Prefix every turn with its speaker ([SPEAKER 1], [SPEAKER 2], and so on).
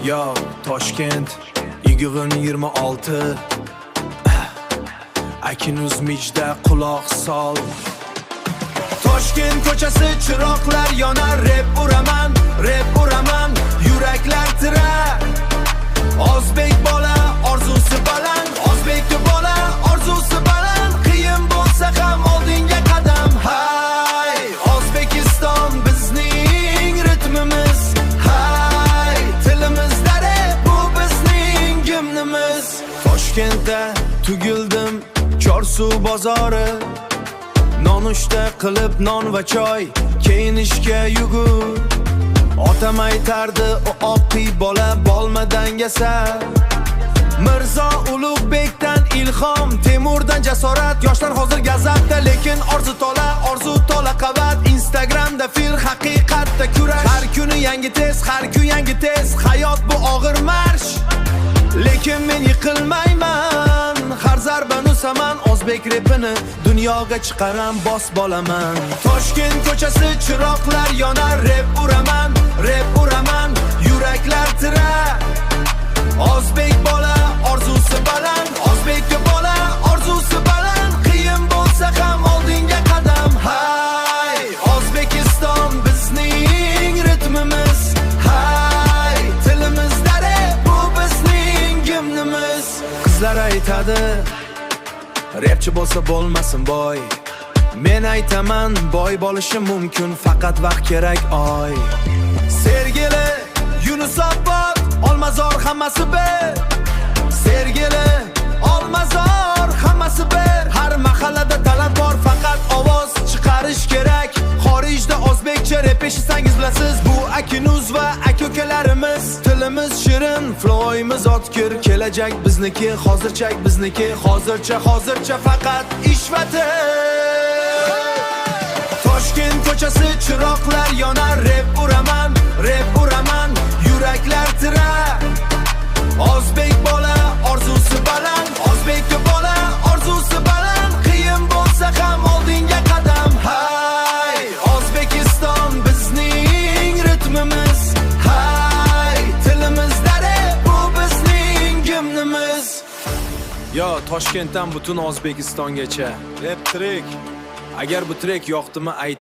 [SPEAKER 1] Yo, Toshkent 2026 Akinuz mijda quloq sol. Toshkent ko'chasi chiroqlar yonar, rep uraman, yuraklar tira. O'zbek bola orzusi baland, o'zbek bola orzusi baland. Qiyin bo'lsa ham oldinga qadam. Hay, O'zbekiston bizning ritmimiz. Hay, tilimizda rep, bu bizning gimnimiz. Toshkentda tugildim Chorsu bozori. Nonushta qilib non va choy, keyin ishga yugur. Otam aytardi, o oqiy bola bolmadan yasar. Mirzo Ulug'bekdan ilhom, Temurdan jasorat. Yoshlar hozir gazapda, lekin orzu tola qavat. Instagramda fil, haqiqatda kurash. Har kuni yangi test, hayot bu og'ir marsh. Lekin men yiqilmayman, har zarban usaman. O'zbek repini dunyoga chiqaram, boss bolaman. Toshkent ko'chasi chiroqlar yonar, rep uraman, yuraklar tira. O'zbek bola orzusi baland, o'zbek bola orzusi baland. Qiyin bo'lsa ham oldinga qadam. Hay, O'zbekiston bizning ritmimiz. Hay, tilimizda rep, bu bizning gimnimiz. Qizlar aytadi, repchi bo'lsa bo'lmasin boy. Men aytaman, boy bo'lishi mumkin, faqat vaqt kerak oy. Sergeli, Yunusobod, Olmazor hammasi bir. Sergeli, Olmazor hammasi bir. Har mahallada talab bor, faqat ovoz chiqarish kerak. Xorijda o'zbekcha rep eshitsangiz bilasiz, bu Akinuz va aka-ukalarimiz. Tilimiz shirin, flo'yimiz o'tkir, kelajak bizniki, hozircha faqat ishvati. Toshkent ko'chasi chiroqlar yonar, rep uraman, yuraklar tira. O'zbek bola orzusi baland, o'zbek bola orzusi baland. Qiyin bo'lsa ham oldinga qadam. Hay, O'zbekiston bizning ritmimiz. Hay, tilimizda rep, bu bizning gimnimiz. Yo, Toshkentdan butun O'zbekistongacha rep trek. Agar bu trek yoqdimi